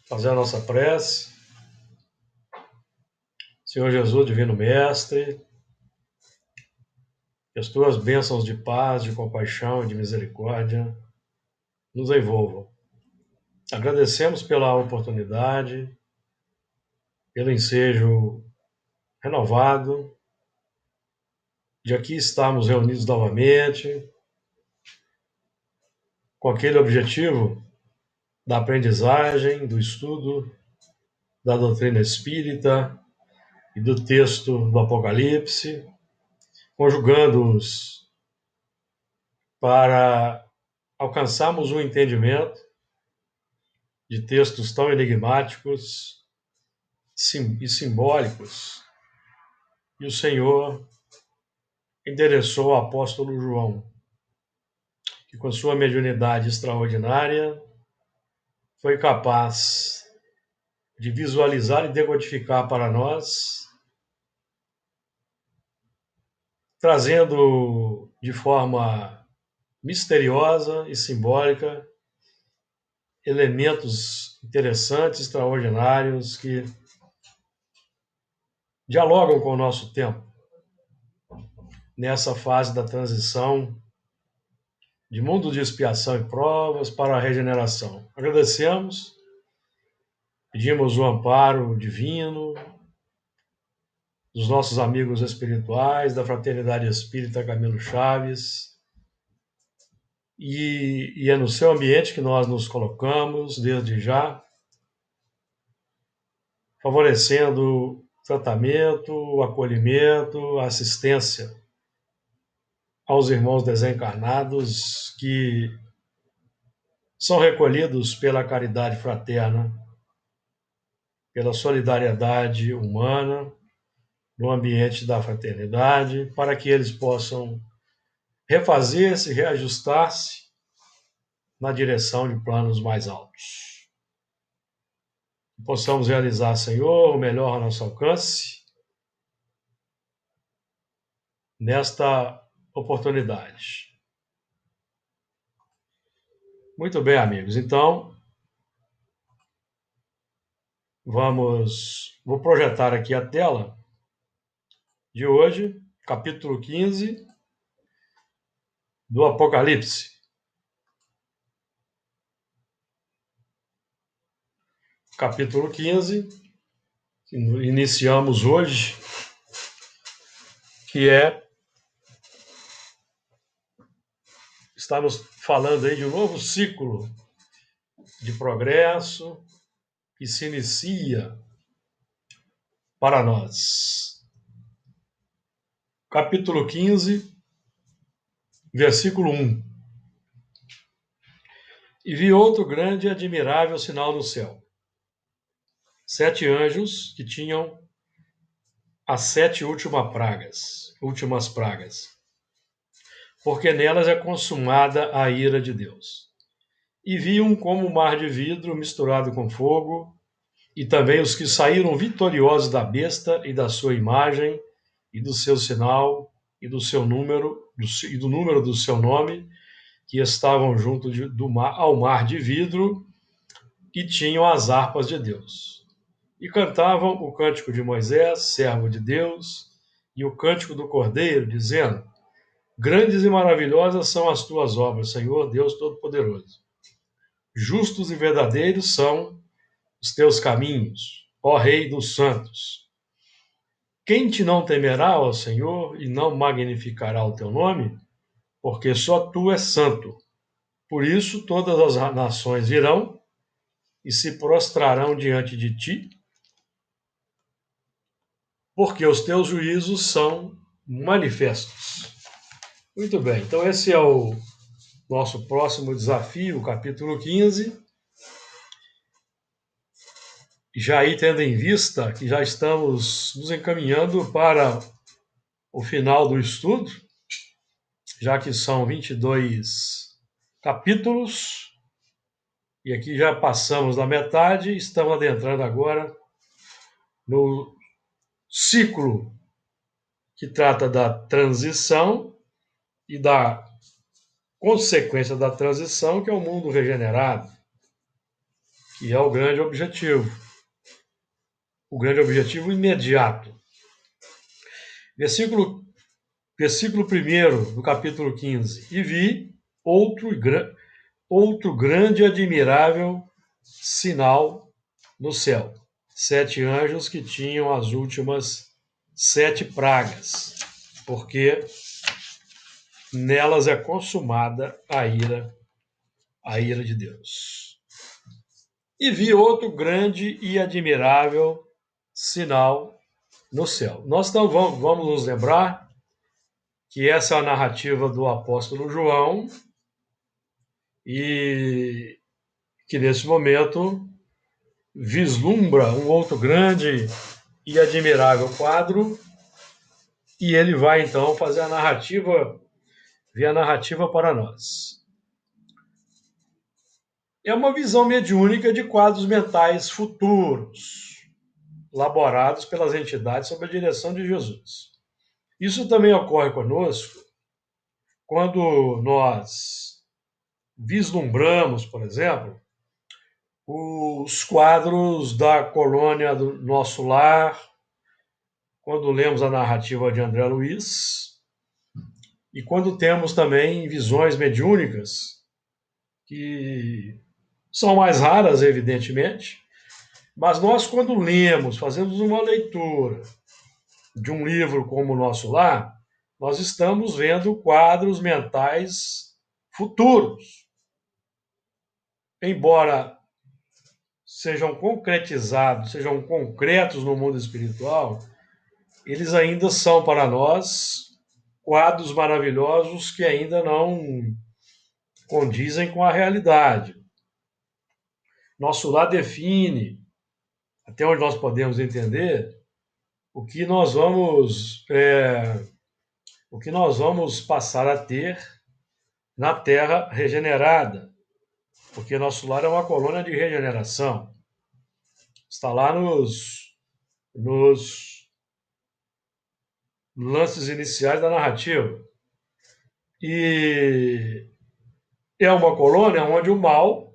fazer a nossa prece. Senhor Jesus, Divino Mestre, que as tuas bênçãos de paz, de compaixão e de misericórdia nos envolvam. Agradecemos pela oportunidade, pelo ensejo renovado de aqui estarmos reunidos novamente, com aquele objetivo da aprendizagem, do estudo da doutrina espírita e do texto do Apocalipse, conjugando-os para alcançarmos um entendimento de textos tão enigmáticos e simbólicos que o Senhor endereçou ao apóstolo João, que com sua mediunidade extraordinária foi capaz de visualizar e decodificar para nós, trazendo de forma misteriosa e simbólica elementos interessantes, extraordinários, que dialogam com o nosso tempo, nessa fase da transição de mundo de expiação e provas para a regeneração. Agradecemos, pedimos o amparo divino dos nossos amigos espirituais, da Fraternidade Espírita Camilo Chaves, e é no seu ambiente que nós nos colocamos, desde já, favorecendo o tratamento, o acolhimento, a assistência aos irmãos desencarnados que são recolhidos pela caridade fraterna, pela solidariedade humana, no ambiente da fraternidade, para que eles possam refazer-se, reajustar-se na direção de planos mais altos. Que possamos realizar, Senhor, o melhor ao nosso alcance nesta oportunidade. Muito bem, amigos. Então, vou projetar aqui a tela de hoje, capítulo 15 do Apocalipse. Capítulo 15, que iniciamos hoje, que estamos falando aí de um novo ciclo de progresso que se inicia para nós. Capítulo 15, versículo 1. E vi outro grande e admirável sinal no céu. 7 anjos que tinham as 7 últimas pragas, porque nelas é consumada a ira de Deus. E vi um como um mar de vidro misturado com fogo, e também os que saíram vitoriosos da besta e da sua imagem, e do seu sinal, e do seu número, e do número do seu nome, que estavam junto ao mar de vidro, e tinham as harpas de Deus. E cantavam o cântico de Moisés, servo de Deus, e o cântico do Cordeiro, dizendo: Grandes e maravilhosas são as tuas obras, Senhor Deus Todo-Poderoso. Justos e verdadeiros são os teus caminhos, ó Rei dos santos. Quem te não temerá, ó Senhor, e não magnificará o teu nome? Porque só tu és santo. Por isso todas as nações virão e se prostrarão diante de ti, porque os teus juízos são manifestos. Muito bem, então esse é o nosso próximo desafio, capítulo 15. Já aí tendo em vista que já estamos nos encaminhando para o final do estudo, já que são 22 capítulos, e aqui já passamos da metade, estamos adentrando agora no ciclo que trata da transição e da consequência da transição, que é o mundo regenerado, E é o grande objetivo imediato. Versículo 1 do capítulo 15. E vi outro grande e admirável sinal no céu. 7 anjos que tinham as últimas 7 pragas, porque nelas é consumada a ira de Deus. E vi outro grande e admirável sinal no céu. Nós então vamos nos lembrar que essa é a narrativa do apóstolo João e que nesse momento vislumbra um outro grande e admirável quadro e ele vai então fazer a narrativa para nós. É uma visão mediúnica de quadros mentais futuros, elaborados pelas entidades sob a direção de Jesus. Isso também ocorre conosco quando nós vislumbramos, por exemplo, os quadros da colônia do nosso lar, quando lemos a narrativa de André Luiz, e quando temos também visões mediúnicas, que são mais raras, evidentemente, mas nós, quando lemos, fazemos uma leitura de um livro como o Nosso Lar, nós estamos vendo quadros mentais futuros. Embora sejam concretizados, sejam concretos no mundo espiritual, eles ainda são para nós quadros maravilhosos que ainda não condizem com a realidade. Nosso lar define, até onde nós podemos entender, o que nós vamos passar a ter na Terra regenerada, porque nosso lar é uma colônia de regeneração. Está lá nos lances iniciais da narrativa. E é uma colônia onde o mal,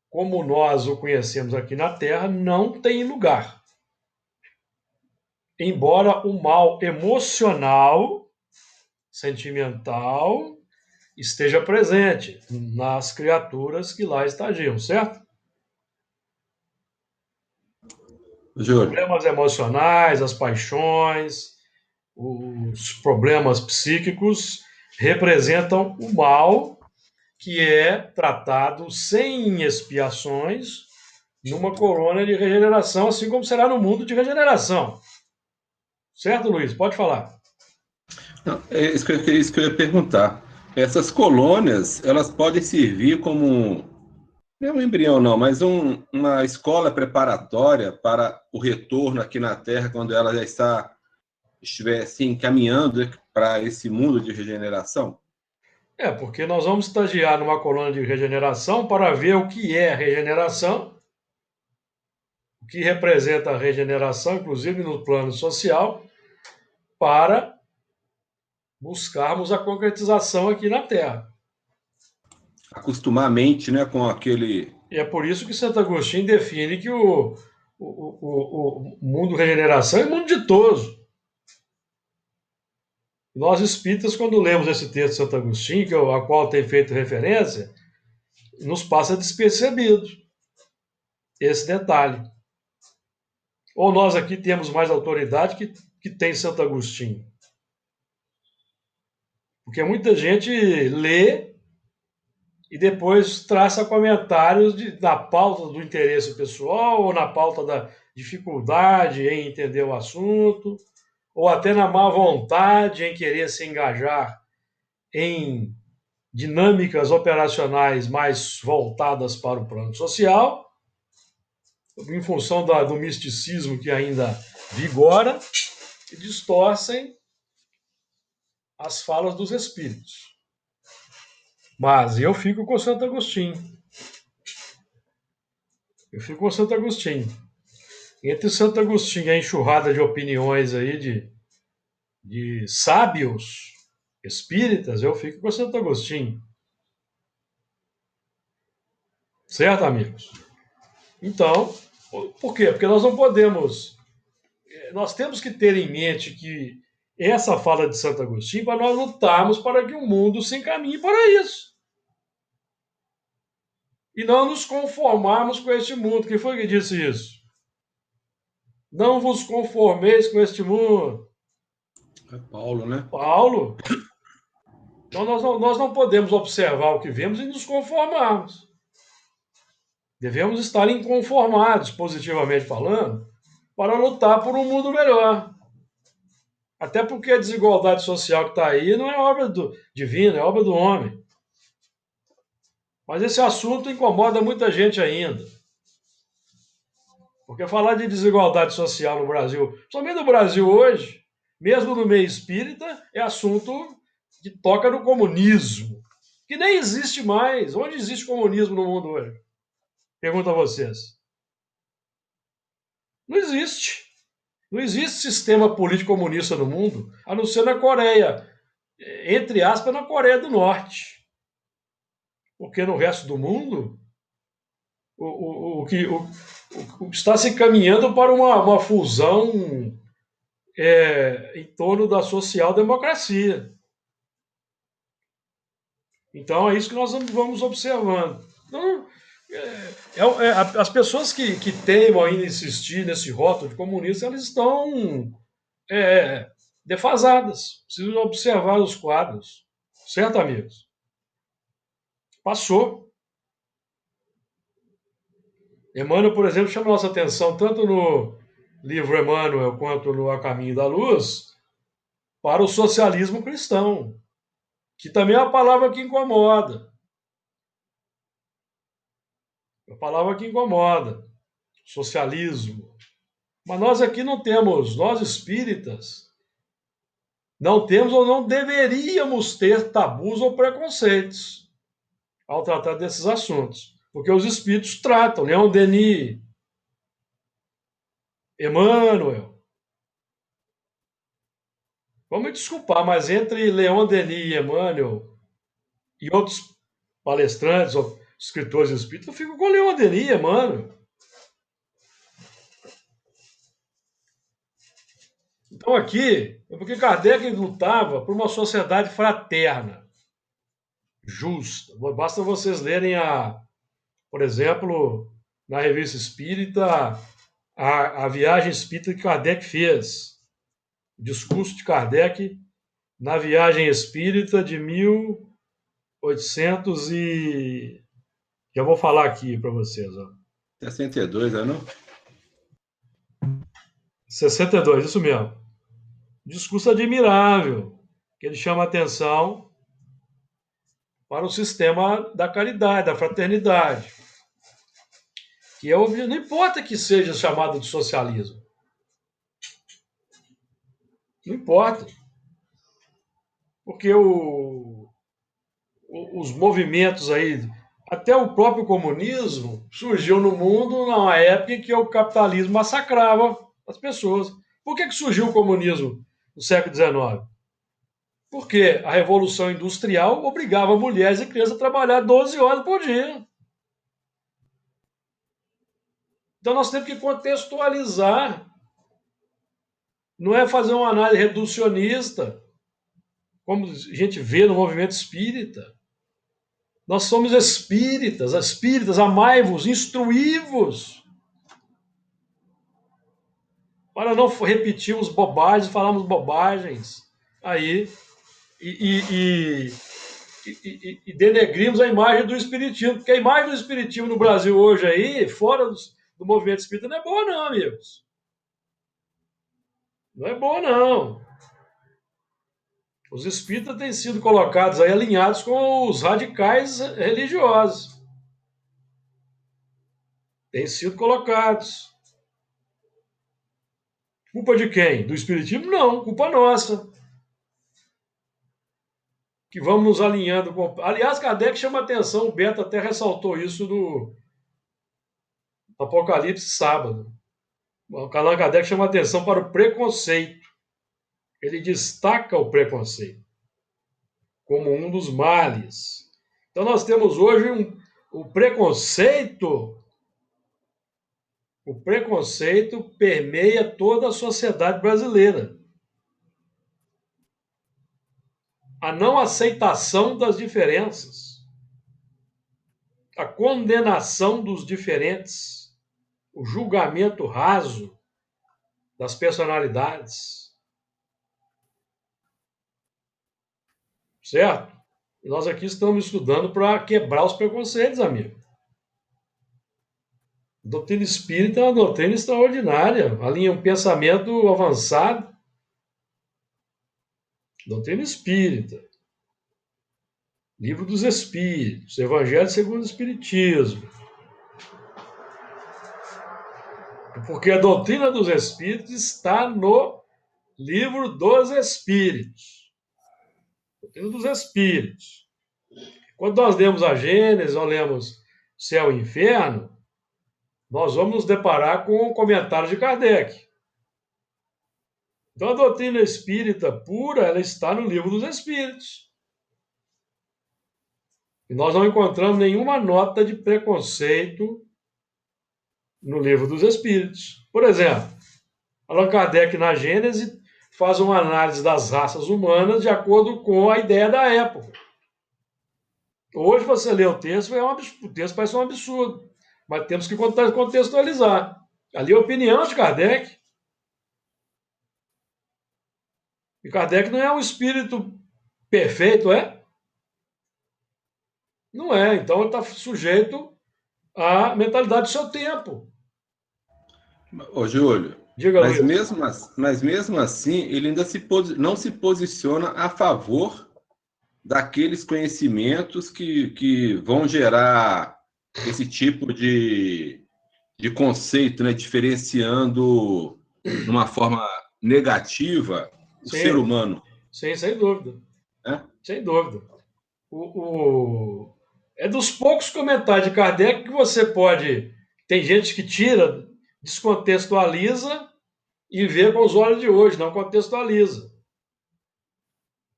como nós o conhecemos aqui na Terra, não tem lugar. Embora o mal emocional, sentimental, esteja presente nas criaturas que lá estagiam, certo? Os problemas emocionais, as paixões, os problemas psíquicos representam o mal que é tratado sem expiações numa colônia de regeneração, assim como será no mundo de regeneração. Certo, Luiz? Pode falar. Não, é isso que eu ia perguntar. Essas colônias, elas podem servir como, não é um embrião não, mas uma escola preparatória para o retorno aqui na Terra, quando ela já estiver assim, caminhando para esse mundo de regeneração? Porque nós vamos estagiar numa colônia de regeneração para ver o que é regeneração, o que representa a regeneração, inclusive no plano social, para buscarmos a concretização aqui na Terra. Acostumar a mente, né, com aquele... E é por isso que Santo Agostinho define que o mundo regeneração é mundo ditoso. Nós espíritas, quando lemos esse texto de Santo Agostinho, a qual tem feito referência, nos passa despercebido esse detalhe. Ou nós aqui temos mais autoridade que tem Santo Agostinho? Porque muita gente lê e depois traça comentários na pauta do interesse pessoal ou na pauta da dificuldade em entender o assunto, ou até na má vontade em querer se engajar em dinâmicas operacionais mais voltadas para o plano social, em função do misticismo que ainda vigora, e distorcem as falas dos espíritos. Mas eu fico com Santo Agostinho. Entre Santo Agostinho e a enxurrada de opiniões aí de sábios espíritas, eu fico com Santo Agostinho. Certo, amigos? Então, por quê? Porque nós não podemos. Nós temos que ter em mente que essa fala de Santo Agostinho para nós lutarmos para que o mundo se encaminhe para isso. E não nos conformarmos com este mundo. Quem foi que disse isso? Não vos conformeis com este mundo. É Paulo, né? Paulo. Então nós não podemos observar o que vemos e nos conformarmos. Devemos estar inconformados, positivamente falando, para lutar por um mundo melhor. Até porque a desigualdade social que está aí não é obra divina, é obra do homem. Mas esse assunto incomoda muita gente ainda. Porque falar de desigualdade social no Brasil, somente no Brasil hoje, mesmo no meio espírita, é assunto que toca no comunismo, que nem existe mais. Onde existe comunismo no mundo hoje? Pergunto a vocês. Não existe. Não existe sistema político comunista no mundo, a não ser na Coreia, entre aspas, na Coreia do Norte. Porque no resto do mundo, o que está se caminhando para uma fusão em torno da social-democracia. Então é isso que nós vamos observando. Então, as pessoas que teimam ainda insistir nesse rótulo de comunista, elas estão defasadas. Precisam observar os quadros. Certo, amigos? Passou. Emmanuel, por exemplo, chama nossa atenção tanto no livro Emmanuel quanto no A Caminho da Luz para o socialismo cristão, que também é uma palavra que incomoda. É uma palavra que incomoda. Socialismo. Mas nós aqui não temos, nós espíritas, não temos ou não deveríamos ter tabus ou preconceitos ao tratar desses assuntos. Porque os espíritos tratam, Leon Denis, Emmanuel. Vamos me desculpar, mas entre Leon Denis e Emmanuel e outros palestrantes ou escritores espíritas, eu fico com Leon Denis e Emmanuel. Então aqui é porque Kardec lutava por uma sociedade fraterna, justa. Basta vocês lerem por exemplo, na Revista Espírita, a viagem espírita que Kardec fez. O discurso de Kardec na viagem espírita de 1800 e... Já vou falar aqui para vocês. Ó. 62, não? 62, isso mesmo. Discurso admirável, que ele chama a atenção para o sistema da caridade, da fraternidade. Que é não importa que seja chamado de socialismo. Não importa. Porque os movimentos aí, até o próprio comunismo, surgiu no mundo numa época em que o capitalismo massacrava as pessoas. Por que surgiu o comunismo no século XIX? Porque a Revolução Industrial obrigava mulheres e crianças a trabalhar 12 horas por dia. Então nós temos que contextualizar. Não é fazer uma análise reducionista, como a gente vê no movimento espírita. Nós somos espíritas, amai-vos, instruí-vos. Para não repetirmos bobagens, falarmos bobagens aí e denegrimos a imagem do espiritismo, porque a imagem do espiritismo no Brasil hoje aí, fora do movimento espírita, não é boa não, amigos. Não é boa não. Os espíritas têm sido colocados aí alinhados com os radicais religiosos. Têm sido colocados. Culpa de quem? Do espiritismo? Não, culpa nossa. Que vamos nos alinhando com. Aliás, Kardec chama atenção, o Beto até ressaltou isso no Apocalipse sábado. O Allan Kardec chama atenção para o preconceito. Ele destaca o preconceito como um dos males. Então nós temos hoje o preconceito permeia toda a sociedade brasileira. A não aceitação das diferenças, a condenação dos diferentes, o julgamento raso das personalidades, certo? E nós aqui estamos estudando para quebrar os preconceitos, amigo. A doutrina espírita é uma doutrina extraordinária, alinha um pensamento avançado. Doutrina espírita, Livro dos Espíritos, Evangelho segundo o Espiritismo. Porque a doutrina dos Espíritos está no Livro dos Espíritos. Doutrina dos Espíritos. Quando nós lemos a Gênesis, nós lemos Céu e Inferno, nós vamos nos deparar com o comentário de Kardec. Então, a doutrina espírita pura, ela está no Livro dos Espíritos. E nós não encontramos nenhuma nota de preconceito no Livro dos Espíritos. Por exemplo, Allan Kardec, na Gênese, faz uma análise das raças humanas de acordo com a ideia da época. Hoje, você lê o texto, o texto parece um absurdo, mas temos que contextualizar. Ali é a opinião de Kardec. E Kardec não é um espírito perfeito, é? Não é. Então, ele está sujeito à mentalidade do seu tempo. Ô, Júlio, Diga, Luiz. mas mesmo assim, ele ainda não se posiciona a favor daqueles conhecimentos que vão gerar esse tipo de conceito, né, diferenciando de uma forma negativa o ser humano. Sim, sem dúvida. Né? Sem dúvida. É dos poucos comentários de Kardec que você pode... Tem gente que tira, descontextualiza e vê com os olhos de hoje, não contextualiza.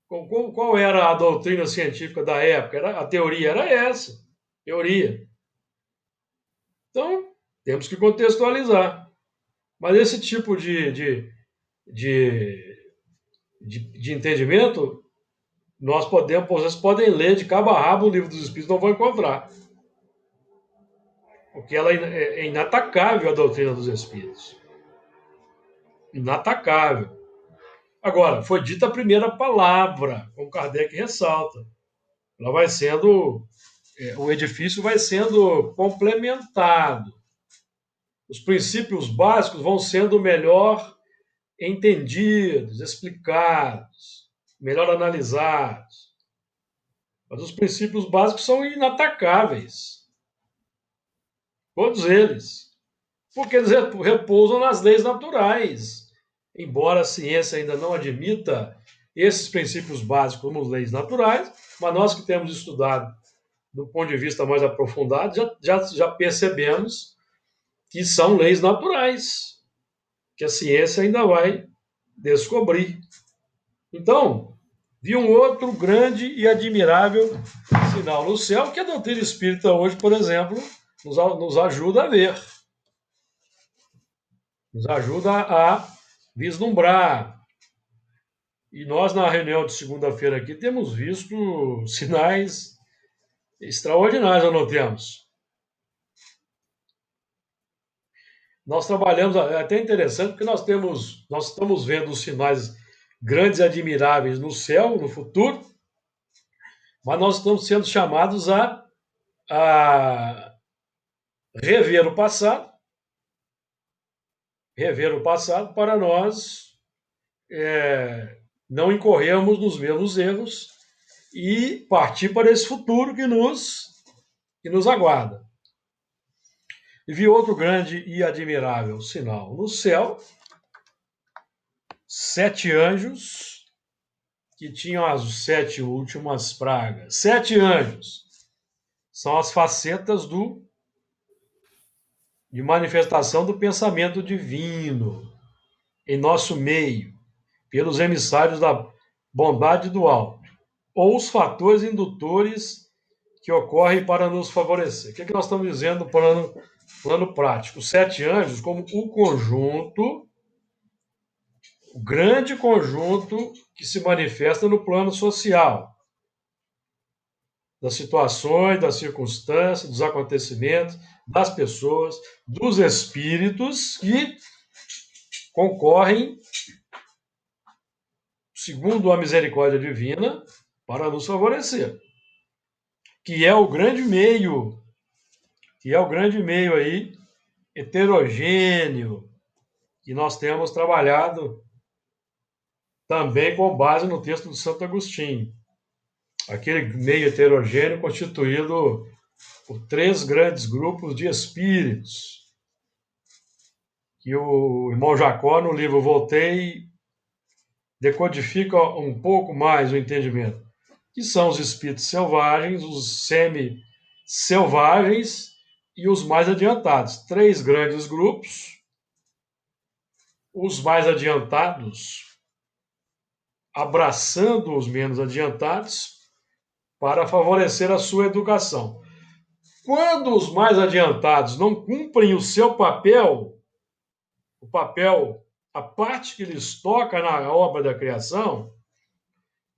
Qual era a doutrina científica da época? A teoria era essa. Teoria. Então, temos que contextualizar. Mas esse tipo de entendimento, vocês podem ler de cabo a rabo o Livro dos Espíritos, não vão encontrar. Porque ela é inatacável, a doutrina dos Espíritos. Inatacável. Agora, foi dita a primeira palavra, como Kardec ressalta. Ela vai sendo... o edifício vai sendo complementado. Os princípios básicos vão sendo melhor entendidos, explicados, melhor analisados. Mas os princípios básicos são inatacáveis. Todos eles. Porque eles repousam nas leis naturais. Embora a ciência ainda não admita esses princípios básicos como leis naturais, mas nós que temos estudado do ponto de vista mais aprofundado, já percebemos que são leis naturais, que a ciência ainda vai descobrir. Então, vi um outro grande e admirável sinal no céu, que a doutrina espírita hoje, por exemplo, nos ajuda a ver. Nos ajuda a vislumbrar. E nós, na reunião de segunda-feira aqui, temos visto sinais extraordinários, ou não temos? Nós trabalhamos, é até interessante, porque nós estamos vendo os sinais grandes e admiráveis no céu, no futuro, mas nós estamos sendo chamados a rever o passado para nós não incorrermos nos mesmos erros e partir para esse futuro que nos aguarda. E vi outro grande e admirável sinal no céu, 7 anjos que tinham as 7 últimas pragas. 7 anjos são as facetas de manifestação do pensamento divino em nosso meio, pelos emissários da bondade do alto, ou os fatores indutores que ocorrem para nos favorecer. O que nós estamos dizendo no plano prático? Os 7 anjos como o conjunto, o grande conjunto que se manifesta no plano social, das situações, das circunstâncias, dos acontecimentos, das pessoas, dos espíritos que concorrem, segundo a misericórdia divina, para nos favorecer. Que é o grande meio aí, heterogêneo, que nós temos trabalhado também com base no texto de Santo Agostinho. Aquele meio heterogêneo constituído por 3 grandes grupos de espíritos, que o irmão Jacó, no livro Voltei, decodifica um pouco mais o entendimento, que são os espíritos selvagens, os semi-selvagens e os mais adiantados. 3 grandes grupos, os mais adiantados abraçando os menos adiantados para favorecer a sua educação. Quando os mais adiantados não cumprem o seu papel, a parte que lhes toca na obra da criação,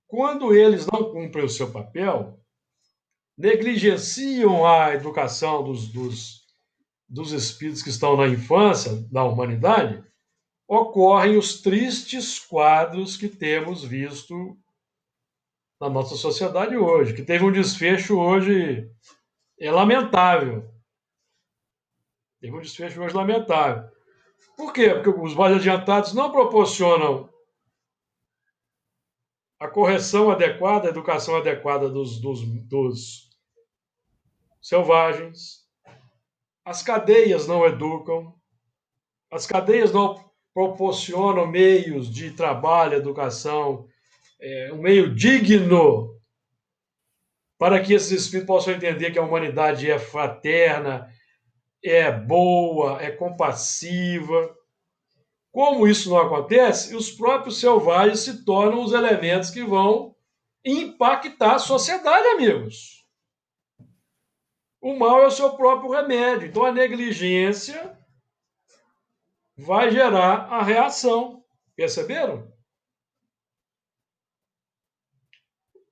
quando eles não cumprem o seu papel, negligenciam a educação dos espíritos que estão na infância da humanidade, ocorrem os tristes quadros que temos visto na nossa sociedade hoje, que teve um desfecho hoje lamentável. Teve um desfecho hoje lamentável. Por quê? Porque os mais adiantados não proporcionam a correção adequada, a educação adequada dos selvagens. As cadeias não educam. As cadeias não proporcionam meios de trabalho, educação, um meio digno para que esses espíritos possam entender que a humanidade é fraterna, é boa, é compassiva. Como isso não acontece, os próprios selvagens se tornam os elementos que vão impactar a sociedade, amigos. O mal é o seu próprio remédio. Então, a negligência vai gerar a reação. Perceberam?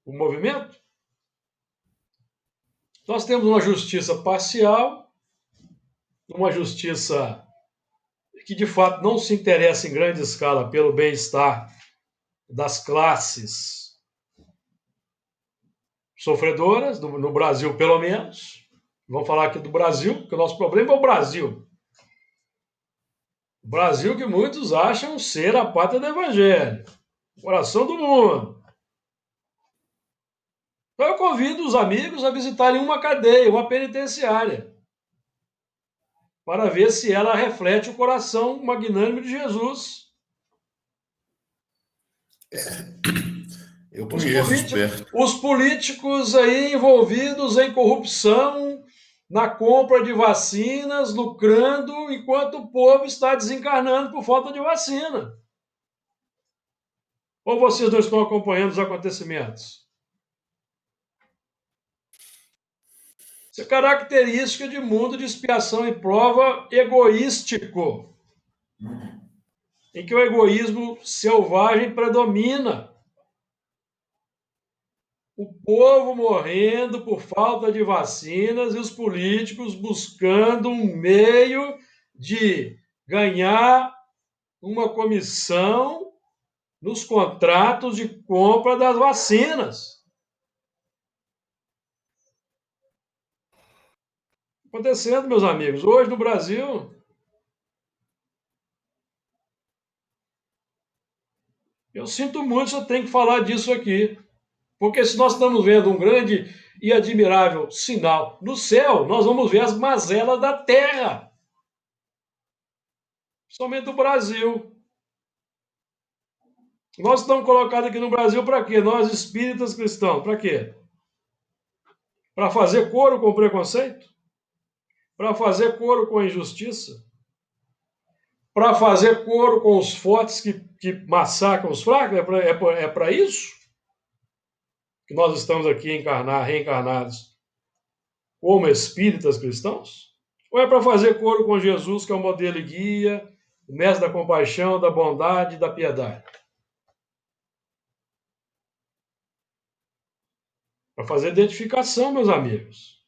O movimento? Nós temos uma justiça parcial, uma justiça que, de fato, não se interessa em grande escala pelo bem-estar das classes sofredoras, no Brasil, pelo menos. Vamos falar aqui do Brasil, porque o nosso problema é o Brasil. O Brasil que muitos acham ser a pátria do Evangelho, o coração do mundo. Então eu convido os amigos a visitarem uma cadeia, uma penitenciária, para ver se ela reflete o coração magnânimo de Jesus. Eu conheço os políticos aí envolvidos em corrupção, na compra de vacinas, lucrando, enquanto o povo está desencarnando por falta de vacina. Ou vocês não estão acompanhando os acontecimentos? Isso é característica de mundo de expiação e prova egoístico, em que o egoísmo selvagem predomina. O povo morrendo por falta de vacinas e os políticos buscando um meio de ganhar uma comissão nos contratos de compra das vacinas. Acontecendo, meus amigos, hoje no Brasil, eu sinto muito se eu tenho que falar disso aqui. Porque se nós estamos vendo um grande e admirável sinal no céu, nós vamos ver as mazelas da terra. Somente do Brasil. Nós estamos colocados aqui no Brasil para quê? Nós espíritas cristãos, para quê? Para fazer coro com preconceito? Para fazer coro com injustiça? Para fazer coro com os fortes que massacram os fracos? É para isso? Que nós estamos aqui reencarnados como espíritas cristãos? Ou é para fazer coro com Jesus, que é o modelo e guia, o mestre da compaixão, da bondade e da piedade? Para fazer identificação, meus amigos.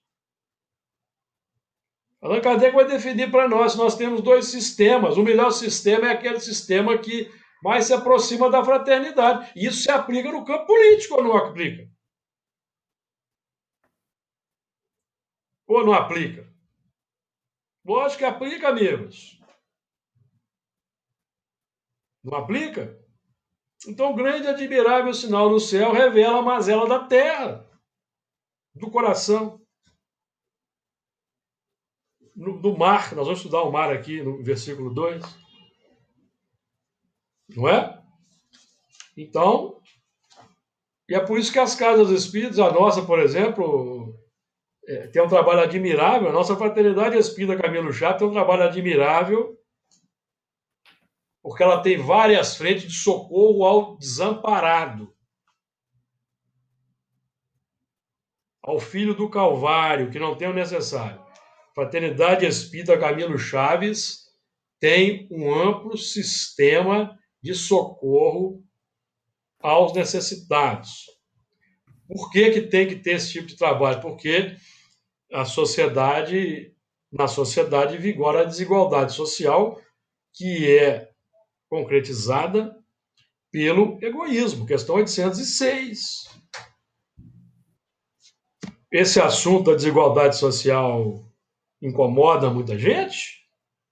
Allan Kardec vai definir para nós temos dois sistemas. O melhor sistema é aquele sistema que mais se aproxima da fraternidade. E isso se aplica no campo político ou não aplica? Ou não aplica? Lógico que aplica, amigos. Não aplica? Então, o grande e admirável sinal no céu revela a mazela da terra, do coração. Do mar, nós vamos estudar o mar aqui no versículo 2. Não é? Então, e é por isso que as casas espíritas, a nossa, por exemplo, tem um trabalho admirável. A nossa Fraternidade Espírita Camilo Chaves tem um trabalho admirável, porque ela tem várias frentes de socorro ao desamparado, ao filho do Calvário, que não tem o necessário. Fraternidade Espírita Camilo Chaves tem um amplo sistema de socorro aos necessitados. Por que tem que ter esse tipo de trabalho? Porque na sociedade vigora a desigualdade social, que é concretizada pelo egoísmo. Questão 806. Esse assunto da desigualdade social incomoda muita gente,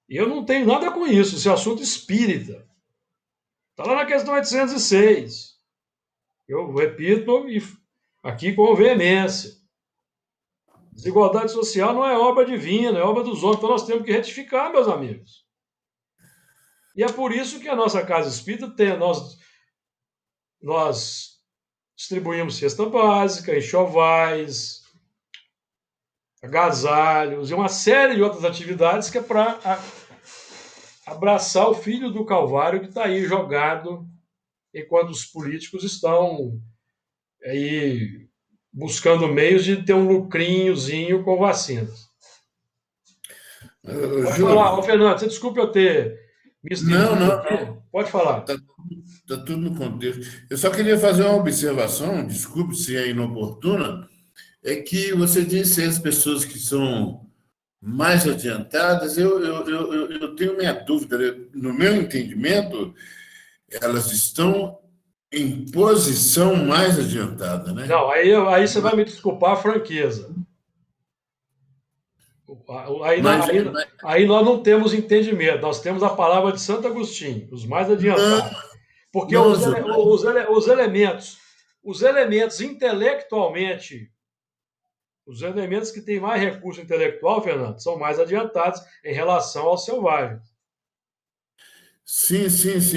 e eu não tenho nada com isso. Esse assunto espírita. Está lá na questão 806. Eu repito aqui com veemência. Desigualdade social não é obra divina, é obra dos homens. Então nós temos que retificar, meus amigos. E é por isso que a nossa Casa Espírita nós distribuímos cesta básica, enxovais, agasalhos e uma série de outras atividades que é para abraçar o filho do Calvário que está aí jogado enquanto os políticos estão aí buscando meios de ter um lucrinhozinho com vacinas. Pode falar, ô Fernando, você desculpe eu ter me estendido aqui. Pode falar. Está tudo no contexto. Eu só queria fazer uma observação, desculpe se é inoportuna, é que você disse as pessoas que são mais adiantadas, eu tenho minha dúvida. No meu entendimento, elas estão em posição mais adiantada, né? Não, aí você vai me desculpar a franqueza. Aí nós não temos entendimento, nós temos a palavra de Santo Agostinho, os mais adiantados. Porque não, os elementos intelectualmente, os elementos que têm mais recurso intelectual, Fernando, são mais adiantados em relação ao selvagem. Sim,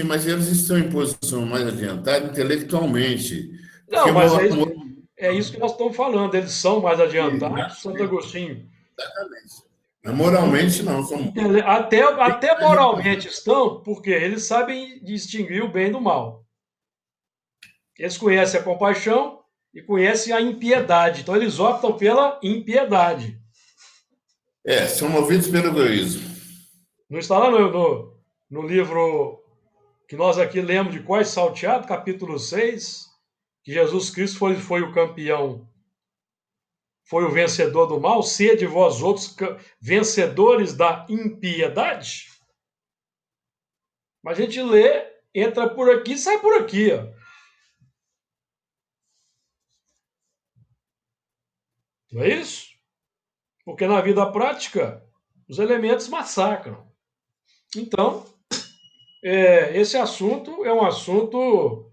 mas eles estão em posição mais adiantada intelectualmente. Não, mas é isso que nós estamos falando, eles são mais adiantados, Santo Agostinho. Moralmente, não. São... Até moralmente estão, porque eles sabem distinguir o bem do mal. Eles conhecem a compaixão e conhecem a impiedade. Então, eles optam pela impiedade. São movidos pelo egoísmo. Não está lá no livro que nós aqui lemos de Cós Salteado, capítulo 6, que Jesus Cristo foi o campeão, foi o vencedor do mal, sede vós outros vencedores da impiedade. Mas a gente lê, entra por aqui, sai por aqui. Ó. Não é isso? Porque na vida prática, os elementos massacram. Então, esse assunto é um assunto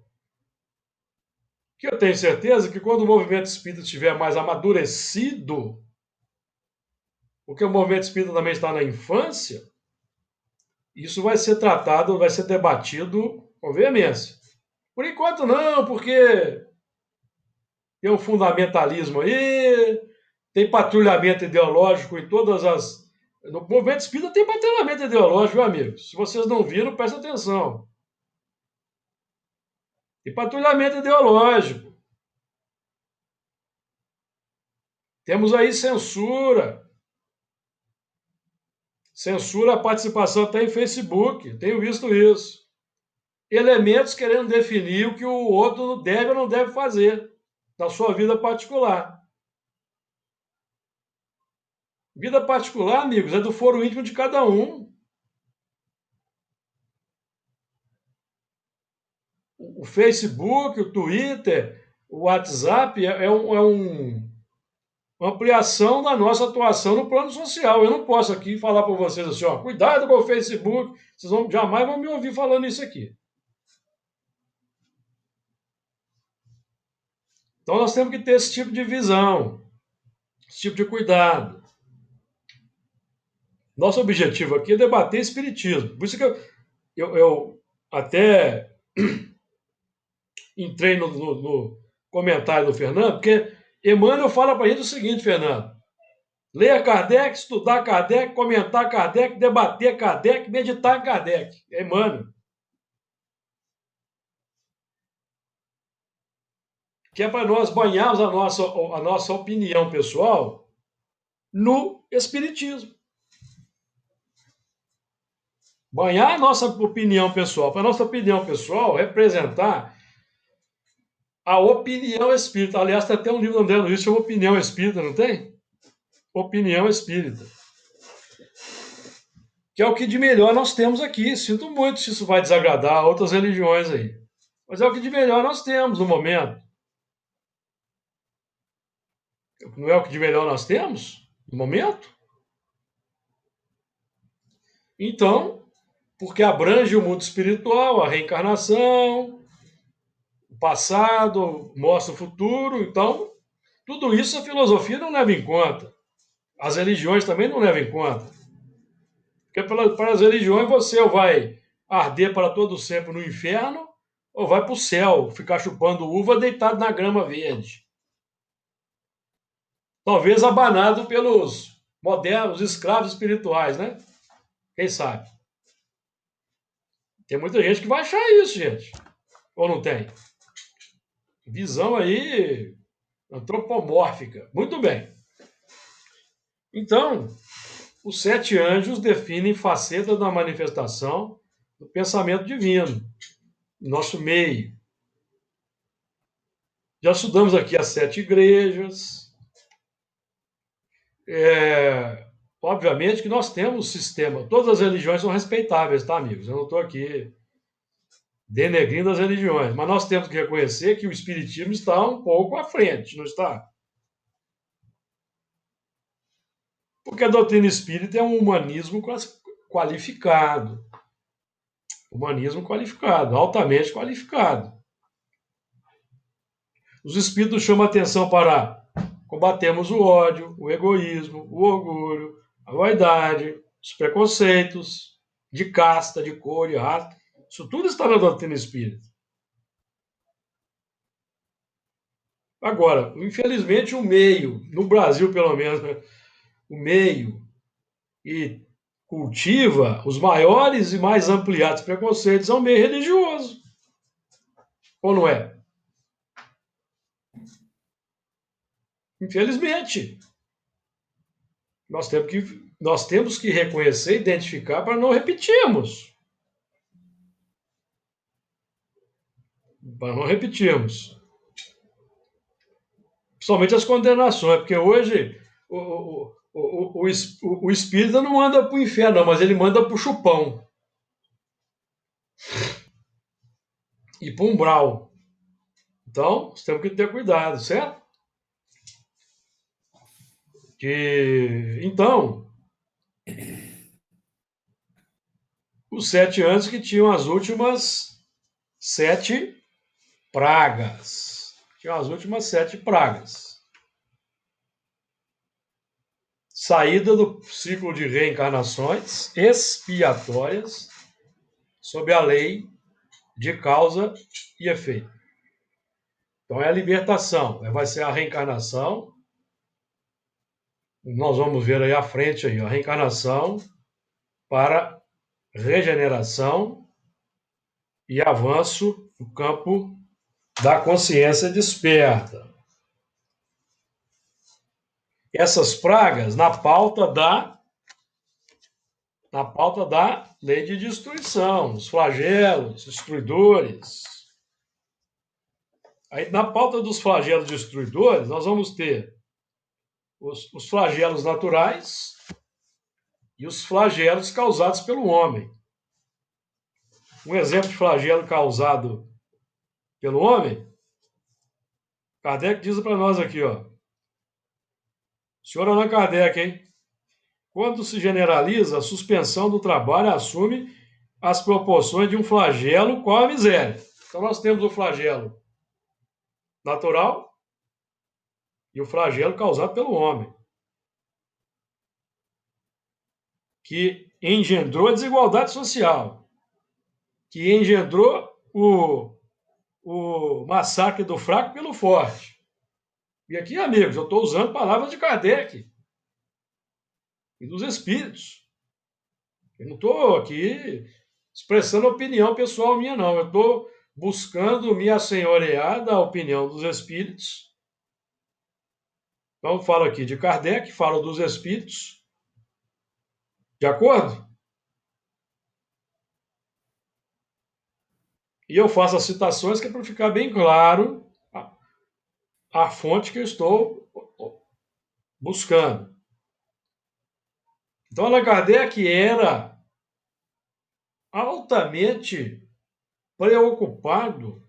que eu tenho certeza que quando o movimento espírita estiver mais amadurecido, porque o movimento espírita também está na infância, isso vai ser tratado, vai ser debatido com veemência. Por enquanto não, porque tem um fundamentalismo aí, tem patrulhamento ideológico em todas as... No movimento espírita tem patrulhamento ideológico, meu amigo. Se vocês não viram, presta atenção. Tem patrulhamento ideológico. Temos aí censura. Censura a participação até em Facebook. Tenho visto isso. Elementos querendo definir o que o outro deve ou não deve fazer na sua vida particular. Vida particular, amigos, é do foro íntimo de cada um. O Facebook, o Twitter, o WhatsApp uma ampliação da nossa atuação no plano social. Eu não posso aqui falar para vocês assim, ó, cuidado com o Facebook, vocês jamais vão me ouvir falando isso aqui. Então nós temos que ter esse tipo de visão, esse tipo de cuidado. Nosso objetivo aqui é debater espiritismo. Por isso que eu até entrei no comentário do Fernando, porque Emmanuel fala para a gente o seguinte, Fernando: leia Kardec, estudar Kardec, comentar Kardec, debater Kardec, meditar em Kardec. Emmanuel. Que é para nós banharmos a nossa opinião pessoal no Espiritismo. Banhar a nossa opinião pessoal, para a nossa opinião pessoal representar a opinião espírita. Aliás, tem até um livro do André Luiz que chama Opinião Espírita, não tem? Opinião Espírita. Que é o que de melhor nós temos aqui. Sinto muito se isso vai desagradar a outras religiões aí. Mas é o que de melhor nós temos no momento. Não é o que de melhor nós temos no momento? Então, porque abrange o mundo espiritual, a reencarnação, o passado, mostra o futuro. Então, tudo isso a filosofia não leva em conta. As religiões também não levam em conta. Porque para as religiões você ou vai arder para todo sempre no inferno, ou vai para o céu, ficar chupando uva deitado na grama verde. Talvez abanado pelos modernos escravos espirituais, né? Quem sabe? Tem muita gente que vai achar isso, gente. Ou não tem? Visão aí antropomórfica. Muito bem. Então, os 7 anjos definem facetas da manifestação do pensamento divino, no nosso meio. Já estudamos aqui as 7 igrejas. Obviamente que nós temos sistema. Todas as religiões são respeitáveis, tá, amigos? Eu não estou aqui denegrindo as religiões, mas nós temos que reconhecer que o espiritismo está um pouco à frente, não está? Porque a doutrina espírita é um humanismo qualificado. Humanismo qualificado, altamente qualificado. Os espíritos chamam a atenção para combatermos o ódio, o egoísmo, o orgulho, a vaidade, os preconceitos de casta, de cor, de raça. Isso tudo está na doutrina espírita. Agora, infelizmente, o meio, no Brasil pelo menos, né, o meio e cultiva os maiores e mais ampliados preconceitos ao meio religioso. Ou não é? Infelizmente. Nós temos que reconhecer e identificar para não repetirmos. Para não repetirmos. Principalmente as condenações, porque hoje o espírita não manda para o inferno, não, mas ele manda para o chupão. E para o umbral. Então, nós temos que ter cuidado, certo? Então, os 7 anjos que tinham as últimas 7 pragas. Tinham as últimas 7 pragas. Saída do ciclo de reencarnações expiatórias sob a lei de causa e efeito. Então é a libertação, vai ser a reencarnação. Nós vamos ver aí à frente aí, a reencarnação para regeneração e avanço no campo da consciência desperta. essas pragas na pauta da lei de destruição, os flagelos, destruidores. Aí, na pauta dos flagelos destruidores, nós vamos ter os flagelos naturais e os flagelos causados pelo homem. Um exemplo de flagelo causado pelo homem, Kardec diz para nós aqui, ó. Senhor Allan Kardec, hein? Quando se generaliza, a suspensão do trabalho assume as proporções de um flagelo com a miséria. Então, nós temos o flagelo natural e o flagelo causado pelo homem, que engendrou a desigualdade social, que engendrou o massacre do fraco pelo forte. E aqui, amigos, eu estou usando palavras de Kardec e dos espíritos. Eu não estou aqui expressando opinião pessoal minha, não. Eu estou buscando me assenhorear da opinião dos espíritos. Então, falo aqui de Kardec, falo dos espíritos. De acordo? E eu faço as citações que é para ficar bem claro a fonte que eu estou buscando. Então, Allan Kardec era altamente preocupado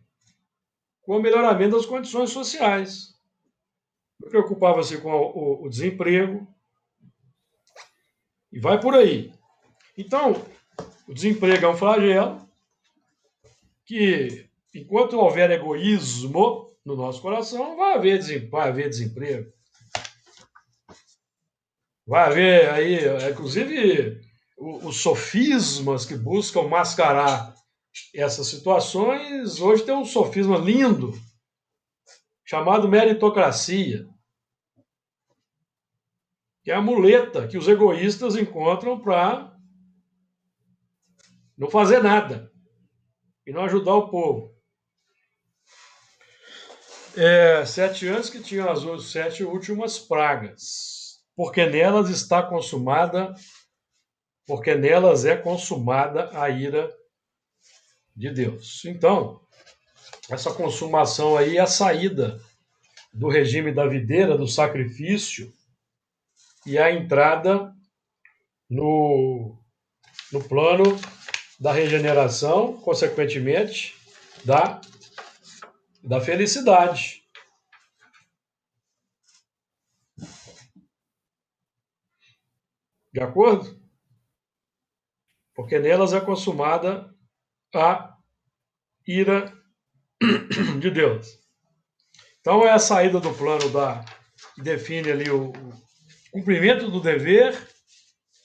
com o melhoramento das condições sociais. Preocupava-se com o desemprego e vai por aí. Então, o desemprego é um flagelo que, enquanto houver egoísmo no nosso coração, vai haver desemprego. Vai haver aí, inclusive, os sofismas que buscam mascarar essas situações. Hoje tem um sofisma lindo chamado meritocracia, que é a muleta que os egoístas encontram para não fazer nada e não ajudar o povo. 7 anos que tinham as 7 últimas pragas, porque nelas é consumada a ira de Deus. Então, essa consumação aí é a saída do regime da videira, do sacrifício, e a entrada no plano da regeneração, consequentemente, da felicidade. De acordo? Porque nelas é consumada a ira de Deus. Então, é a saída do plano que define ali o cumprimento do dever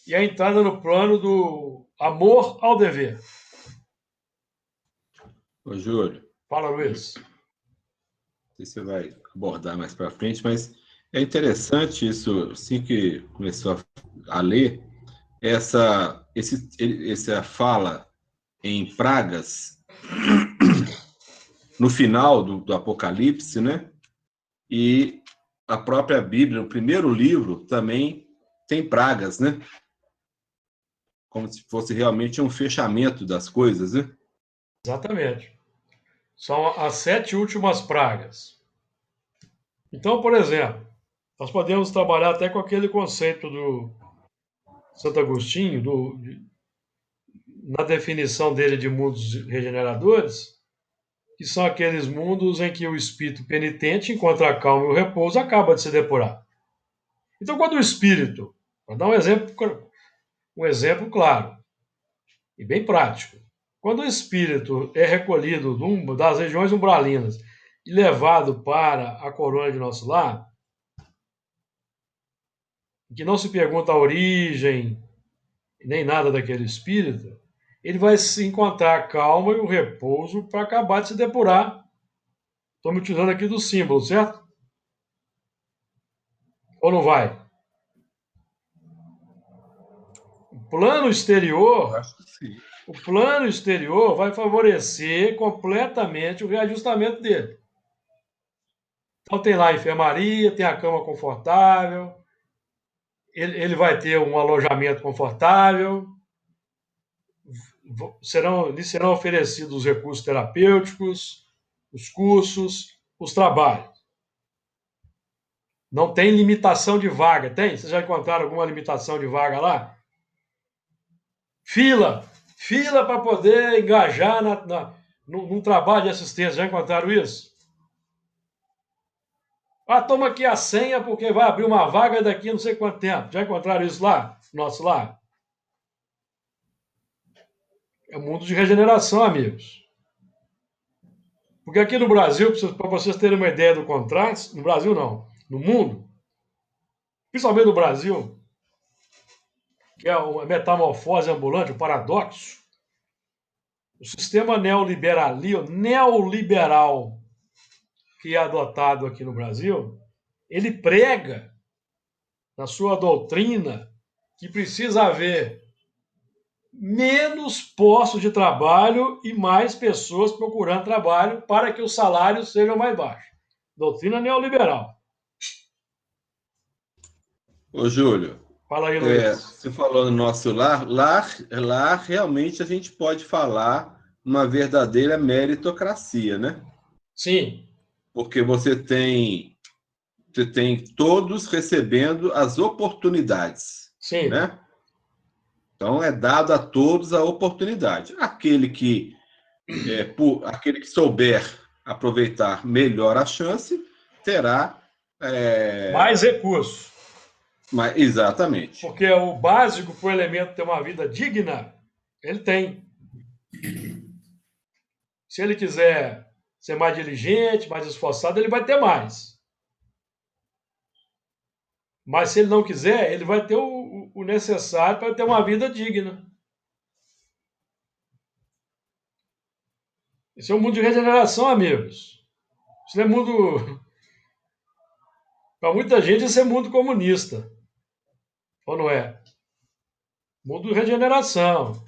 e a entrada no plano do amor ao dever. Ô, Júlio. Fala, Luiz. Não sei se você vai abordar mais para frente, mas é interessante isso, assim que começou a ler, essa fala em pragas no final do Apocalipse, né? E a própria Bíblia, o primeiro livro, também tem pragas, né? Como se fosse realmente um fechamento das coisas, né? Exatamente. São as 7 últimas pragas. Então, por exemplo, nós podemos trabalhar até com aquele conceito do Santo Agostinho, na definição dele de mundos regeneradores, que são aqueles mundos em que o espírito penitente encontra a calma e o repouso, acaba de se depurar. Então, quando o espírito, para dar um exemplo claro e bem prático, quando o espírito é recolhido das regiões umbralinas e levado para a corona de nosso lar, que não se pergunta a origem nem nada daquele espírito, ele vai se encontrar a calma e o repouso para acabar de se depurar. Estou me utilizando aqui do símbolo, certo? Ou não vai? O plano exterior vai favorecer completamente o reajustamento dele. Então tem lá a enfermaria, tem a cama confortável, ele vai ter um alojamento confortável, lhe serão oferecidos os recursos terapêuticos, os cursos, os trabalhos. Não tem limitação de vaga, tem? Vocês já encontraram alguma limitação de vaga lá? Fila para poder engajar num trabalho de assistência. Já encontraram isso? Ah, toma aqui a senha porque vai abrir uma vaga daqui a não sei quanto tempo. Já encontraram isso lá? Nosso lá? É um mundo de regeneração, amigos. Porque aqui no Brasil, para vocês terem uma ideia do contraste, no Brasil não, no mundo, principalmente no Brasil, que é a metamorfose ambulante, o paradoxo, o sistema neoliberal que é adotado aqui no Brasil, ele prega na sua doutrina que precisa haver menos postos de trabalho e mais pessoas procurando trabalho para que os salários sejam mais baixos. Doutrina neoliberal. Ô, Júlio, Fala aí, Luiz. você falou no nosso lar realmente a gente pode falar uma verdadeira meritocracia, né? Sim. Porque você tem todos recebendo as oportunidades, Sim. né? Então é dado a todos a oportunidade. Aquele que souber aproveitar melhor a chance terá mais recursos. exatamente. Porque o básico para o elemento ter uma vida digna, ele tem. Se ele quiser ser mais diligente, mais esforçado, ele vai ter mais. Mas se ele não quiser, ele vai ter o necessário para ter uma vida digna. Esse é um mundo de regeneração, amigos. Isso é mundo. Para muita gente, isso é mundo comunista. Ou não é? Mundo de regeneração.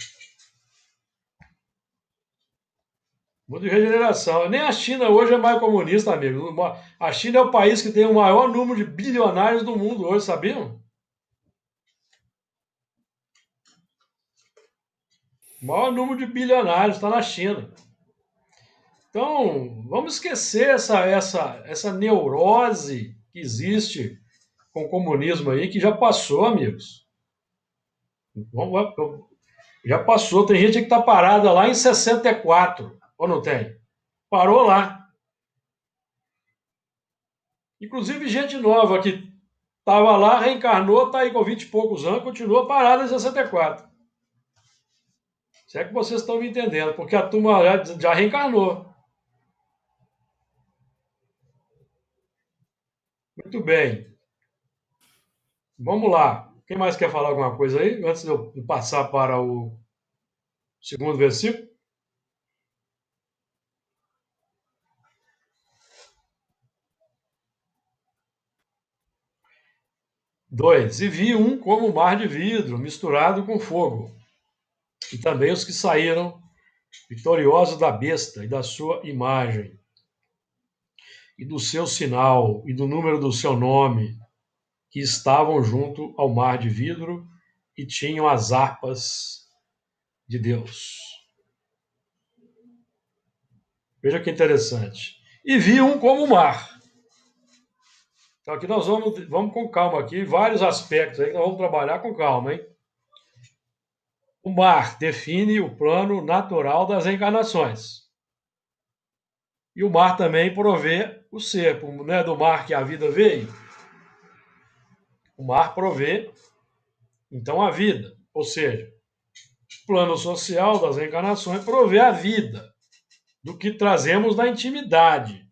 Mundo de regeneração. Nem a China hoje é mais comunista, amigo. A China é o país que tem o maior número de bilionários do mundo hoje, sabiam? O maior número de bilionários está na China. Então, vamos esquecer essa neurose que existe com o comunismo aí, que já passou, amigos. Já passou. Tem gente que está parada lá em 64, ou não tem? Parou lá. Inclusive, gente nova que estava lá, reencarnou, está aí com 20 e poucos anos, continua parada em 64. Se é que vocês estão me entendendo, porque a turma já reencarnou. Muito bem. Vamos lá. Quem mais quer falar alguma coisa aí? Antes de eu passar para o segundo versículo. Dois. E vi um como mar de vidro, misturado com fogo. E também os que saíram vitoriosos da besta e da sua imagem, e do seu sinal, e do número do seu nome, que estavam junto ao mar de vidro e tinham as harpas de Deus. Veja que interessante. E vi um como o mar. Então aqui nós vamos com calma aqui, vários aspectos aí que nós vamos trabalhar com calma, hein? O mar define o plano natural das reencarnações. E o mar também provê o ser, não é do mar que a vida veio? O mar provê, então, a vida. Ou seja, o plano social das reencarnações provê a vida do que trazemos na intimidade.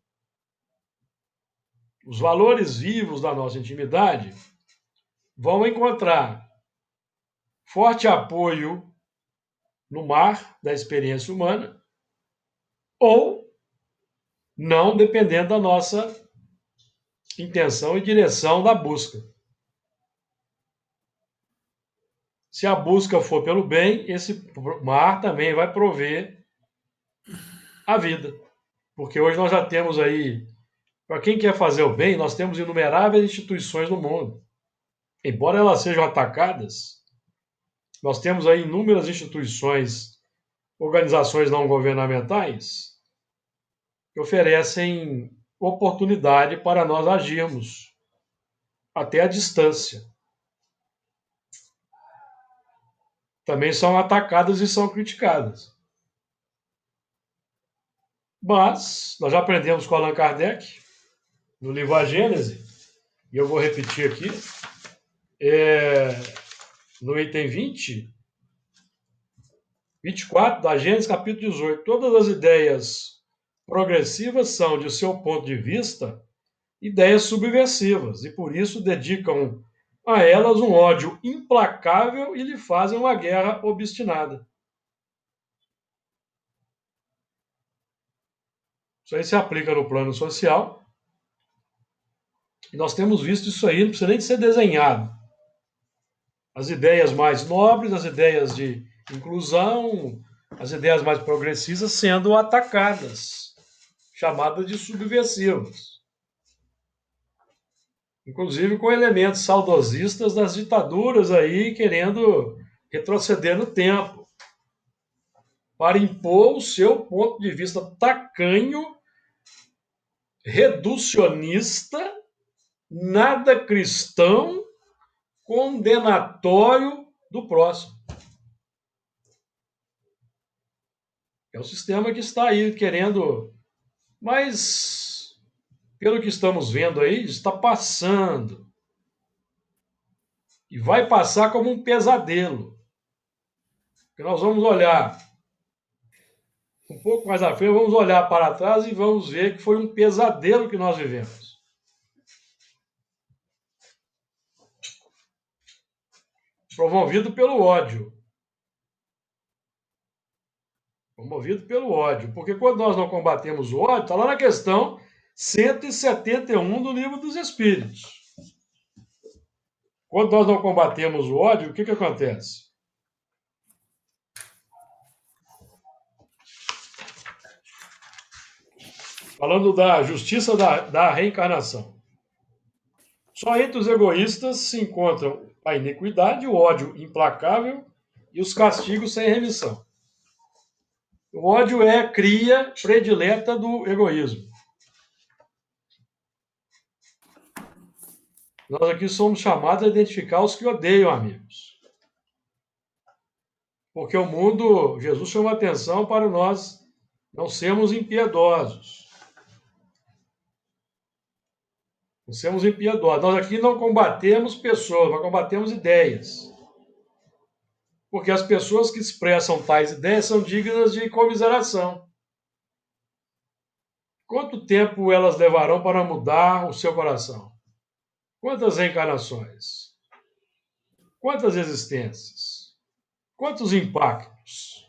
Os valores vivos da nossa intimidade vão encontrar forte apoio no mar da experiência humana ou não, dependendo da nossa intenção e direção da busca. Se a busca for pelo bem, esse mar também vai prover a vida. Porque hoje nós já temos aí, para quem quer fazer o bem, nós temos inumeráveis instituições no mundo. embora elas sejam atacadas, nós temos aí inúmeras instituições, organizações não governamentais que oferecem oportunidade para nós agirmos até a distância. Também são atacadas e são criticadas. Mas nós já aprendemos com Allan Kardec, no livro A Gênese, e eu vou repetir aqui, no item 24 da Gênesis, capítulo 18. Todas as ideias progressivas são, de seu ponto de vista, ideias subversivas, e por isso dedicam a elas um ódio implacável e lhe fazem uma guerra obstinada. Isso aí se aplica no plano social, e nós temos visto isso aí, não precisa nem de ser desenhado. As ideias mais nobres, as ideias de inclusão, as ideias mais progressistas sendo atacadas, chamadas de subversivas. Inclusive com elementos saudosistas das ditaduras aí, querendo retroceder no tempo, para impor o seu ponto de vista tacanho, reducionista, nada cristão, condenatório do próximo. É o sistema que está aí querendo, mas pelo que estamos vendo aí, está passando. E vai passar como um pesadelo. Porque nós vamos olhar um pouco mais à frente, vamos olhar para trás e vamos ver que foi um pesadelo que nós vivemos. Promovido pelo ódio. Promovido pelo ódio. Porque quando nós não combatemos o ódio, está lá na questão 171 do Livro dos Espíritos. Quando nós não combatemos o ódio, o que acontece? Falando da justiça da reencarnação. Só entre os egoístas se encontram a iniquidade, o ódio implacável e os castigos sem remissão. O ódio é a cria predileta do egoísmo. Nós aqui somos chamados a identificar os que odeiam, amigos. Porque o mundo, Jesus chama atenção para nós não sermos impiedosos. Não sermos impiedosos. Nós aqui não combatemos pessoas, nós combatemos ideias. Porque as pessoas que expressam tais ideias são dignas de comiseração. Quanto tempo elas levarão para mudar o seu coração? Quantas reencarnações? Quantas existências? Quantos impactos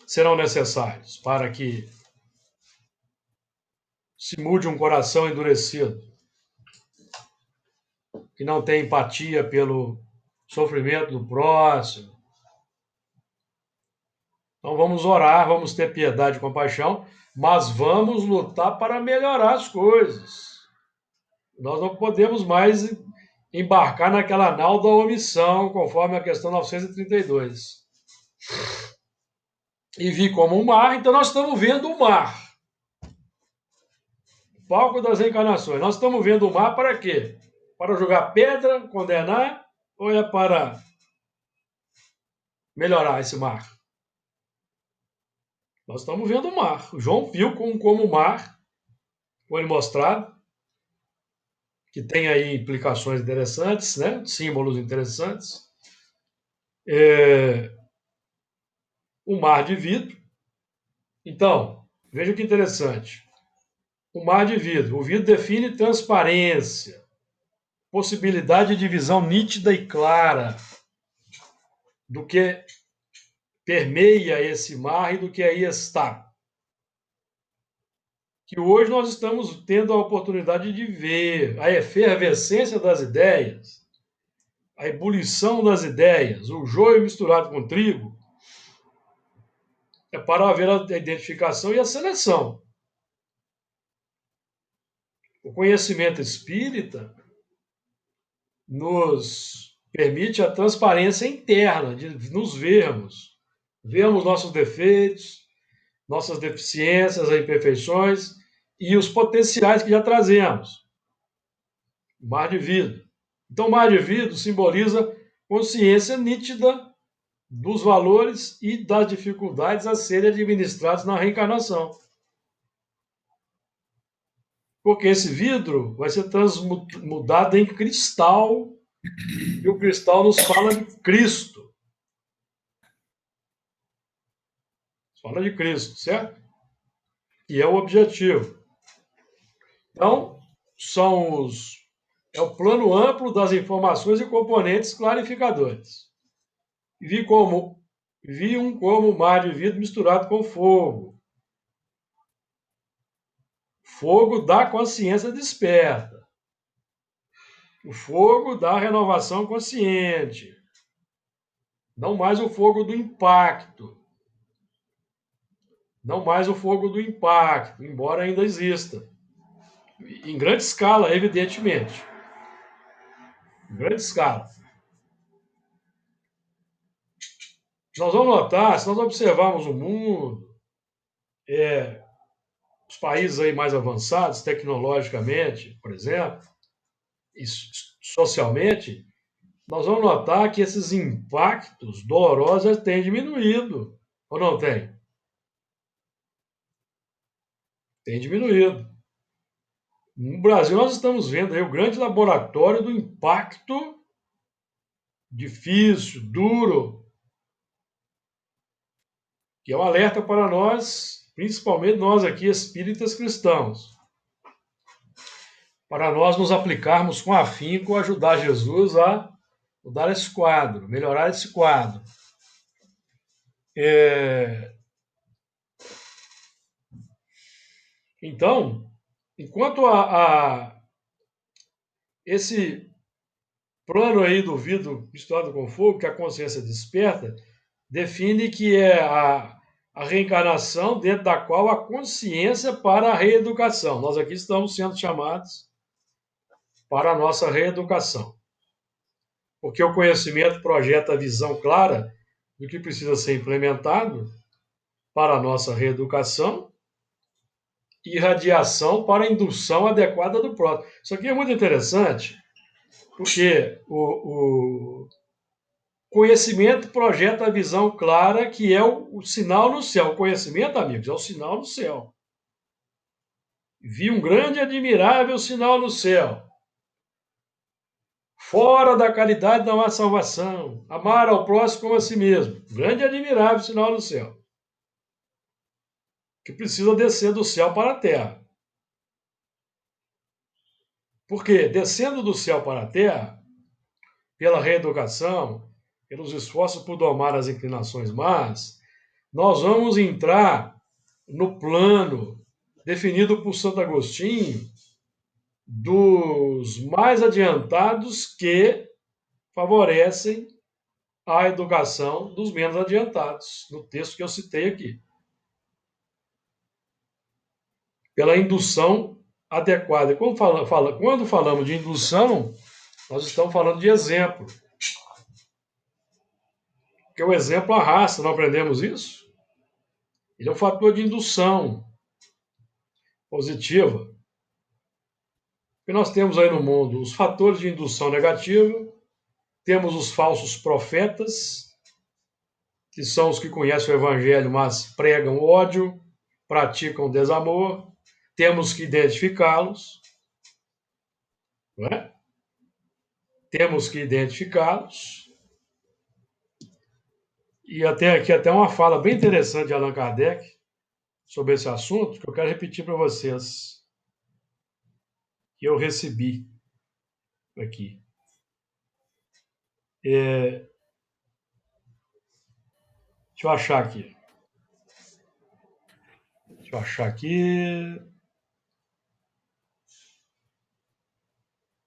serão necessários para que se mude um coração endurecido, que não tem empatia pelo sofrimento do próximo? Então vamos orar, vamos ter piedade e compaixão, mas vamos lutar para melhorar as coisas. Nós não podemos mais embarcar naquela nau da omissão, conforme a questão 932. E vi como um mar, então nós estamos vendo o mar. O palco das reencarnações. Nós estamos vendo o mar para quê? Para jogar pedra, condenar, ou é para melhorar esse mar? Nós estamos vendo o mar. O João viu como o mar foi mostrado, que tem aí implicações interessantes, né? Símbolos interessantes. O mar de vidro. Então, veja que interessante. O mar de vidro. O vidro define transparência, possibilidade de visão nítida e clara do que permeia esse mar e do que aí está. Que hoje nós estamos tendo a oportunidade de ver a efervescência das ideias, a ebulição das ideias, o joio misturado com trigo, é para haver a identificação e a seleção. O conhecimento espírita nos permite a transparência interna, de nos vermos nossos defeitos, nossas deficiências, as imperfeições e os potenciais que já trazemos. O mar de vidro. Então, o mar de vidro simboliza consciência nítida dos valores e das dificuldades a serem administrados na reencarnação. Porque esse vidro vai ser transmudado em cristal, e o cristal nos fala de Cristo. Fala de Cristo, certo? E é o objetivo. Então, é o plano amplo das informações e componentes clarificadores. Vi um como mar de vidro misturado com fogo. Fogo da consciência desperta. O fogo da renovação consciente. Não mais o fogo do impacto. Não mais o fogo do impacto, embora ainda exista. Em grande escala, evidentemente. Em grande escala. Nós vamos notar, se nós observarmos o mundo, os países aí mais avançados, tecnologicamente, por exemplo, e socialmente, nós vamos notar que esses impactos dolorosos têm diminuído. Ou não tem? Tem diminuído. No Brasil, nós estamos vendo aí o grande laboratório do impacto difícil, duro, que é um alerta para nós, principalmente nós aqui, espíritas cristãos, para nós nos aplicarmos com afinco, ajudar Jesus a mudar esse quadro, melhorar esse quadro. Então, enquanto esse plano aí do vidro misturado com fogo, que a consciência desperta, define que é a reencarnação dentro da qual a consciência para a reeducação. Nós aqui estamos sendo chamados para a nossa reeducação. Porque o conhecimento projeta a visão clara do que precisa ser implementado para a nossa reeducação e radiação para a indução adequada do próximo. Isso aqui é muito interessante, porque o conhecimento projeta a visão clara, que é o sinal no céu. O conhecimento, amigos, é o sinal no céu. Vi um grande e admirável sinal no céu. Fora da caridade não há salvação. Amar ao próximo como a si mesmo. Grande e admirável sinal no céu. Que precisa descer do céu para a terra. Porque descendo do céu para a terra, pela reeducação, pelos esforços por domar as inclinações más, nós vamos entrar no plano definido por Santo Agostinho dos mais adiantados que favorecem a educação dos menos adiantados, no texto que eu citei aqui. Pela indução adequada. Quando falamos de indução, nós estamos falando de exemplo. Porque o exemplo arrasta, não aprendemos isso? Ele é um fator de indução positiva. Porque nós temos aí no mundo os fatores de indução negativa, temos os falsos profetas, que são os que conhecem o evangelho, mas pregam ódio, praticam desamor, temos que identificá-los, não é? Temos que identificá-los. E até uma fala bem interessante de Allan Kardec sobre esse assunto, que eu quero repetir para vocês, que eu recebi aqui. Deixa eu achar aqui.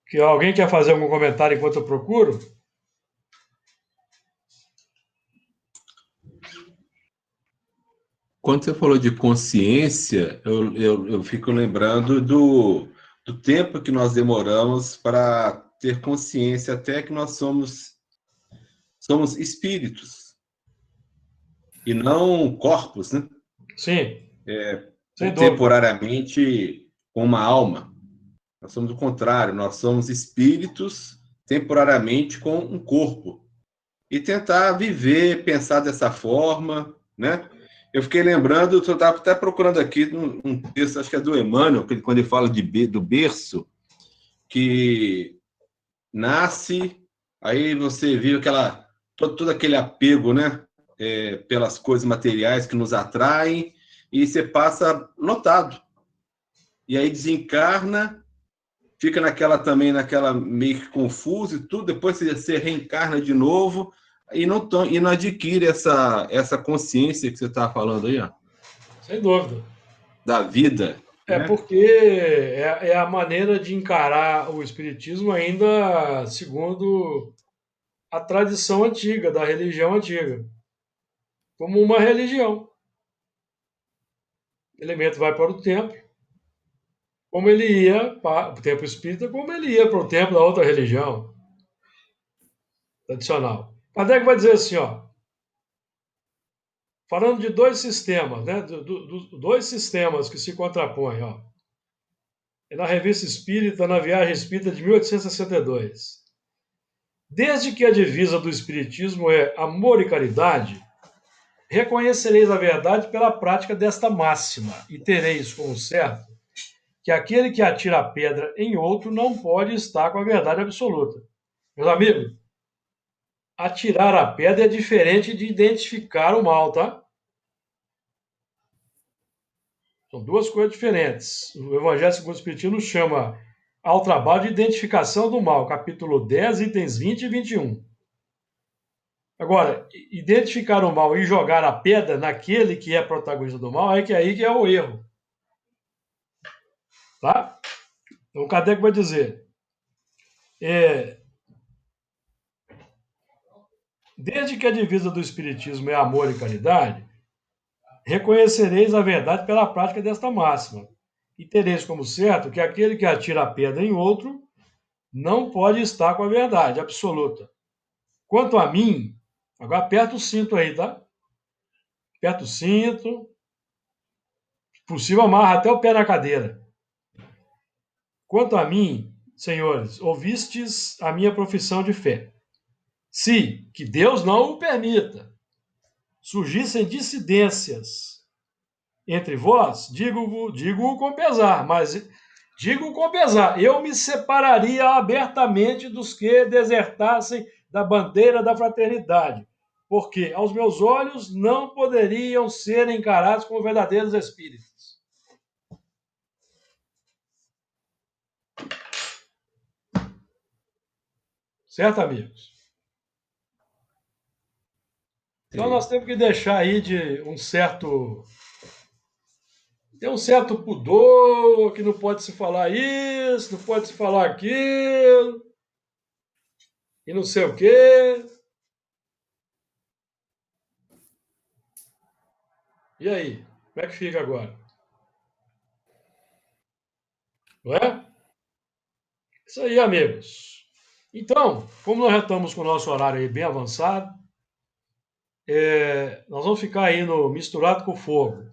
Que alguém quer fazer algum comentário enquanto eu procuro? Quando você falou de consciência, eu fico lembrando do tempo que nós demoramos para ter consciência até que nós somos espíritos e não corpos, né? Sim, sem dúvida. Temporariamente com uma alma. Nós somos o contrário, nós somos espíritos temporariamente com um corpo. E tentar viver, pensar dessa forma, né? Eu fiquei lembrando, eu estava até procurando aqui um texto, acho que é do Emmanuel, quando ele fala do berço, que nasce, aí você vive todo aquele apego, né? Pelas coisas materiais que nos atraem, e você passa lotado. E aí desencarna, fica naquela meio que confuso e tudo, depois você reencarna de novo e não adquire essa consciência que você está falando aí, ó, Sem dúvida. da vida, É né? porque é a maneira de encarar o espiritismo ainda segundo a tradição antiga, da religião antiga, como uma religião. O elemento vai para o templo, como ele ia para o templo espírita, como ele ia para o templo da outra religião tradicional. Kardec vai dizer assim, ó, falando de dois sistemas, né, dois sistemas que se contrapõem, ó, é na Revista Espírita, na Viagem Espírita de 1862. Desde que a divisa do Espiritismo é amor e caridade, reconhecereis a verdade pela prática desta máxima, e tereis como certo que aquele que atira a pedra em outro não pode estar com a verdade absoluta. Meus amigos, atirar a pedra é diferente de identificar o mal, tá? São duas coisas diferentes. O Evangelho segundo o Espiritismo chama ao trabalho de identificação do mal, capítulo 10, itens 20 e 21. Agora, identificar o mal e jogar a pedra naquele que é protagonista do mal, aí que é o erro. Tá? Então, o Kardec vai dizer, desde que a divisa do Espiritismo é amor e caridade, reconhecereis a verdade pela prática desta máxima, e tereis como certo que aquele que atira a pedra em outro não pode estar com a verdade absoluta. Quanto a mim, agora aperta o cinto aí, tá? Aperta o cinto, se possível amarra até o pé na cadeira. Quanto a mim, senhores, ouvistes a minha profissão de fé. Se, que Deus não o permita, surgissem dissidências entre vós, digo com pesar, mas digo com pesar, eu me separaria abertamente dos que desertassem da bandeira da fraternidade, porque aos meus olhos não poderiam ser encarados como verdadeiros espíritos. Certo, amigos? Então nós temos que deixar aí de um certo. Tem um certo pudor, que não pode se falar isso, não pode se falar aquilo, e não sei o quê. E aí? Como é que fica agora? Não é? Isso aí, amigos. Então, como nós já estamos com o nosso horário aí bem avançado, nós vamos ficar aí no misturado com fogo.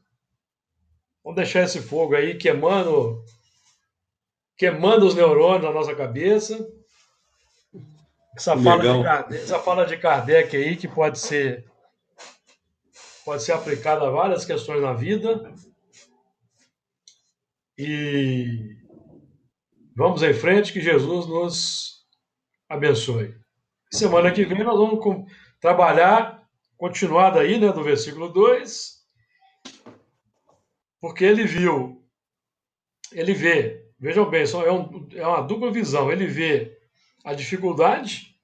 Vamos deixar esse fogo aí queimando os neurônios na nossa cabeça. Legal. Essa fala de Kardec aí que pode ser aplicada a várias questões na vida. E vamos em frente, que Jesus nos abençoe. Semana que vem nós vamos trabalhar, continuado aí, né, do versículo 2, porque ele vê, vejam bem, é uma dupla visão, ele vê a dificuldade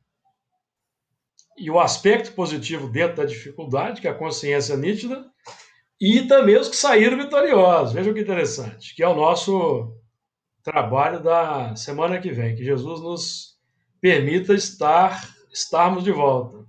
e o aspecto positivo dentro da dificuldade, que é a consciência nítida, e também os que saíram vitoriosos. Vejam que interessante, que é o nosso trabalho da semana que vem. Que Jesus nos permita estarmos de volta.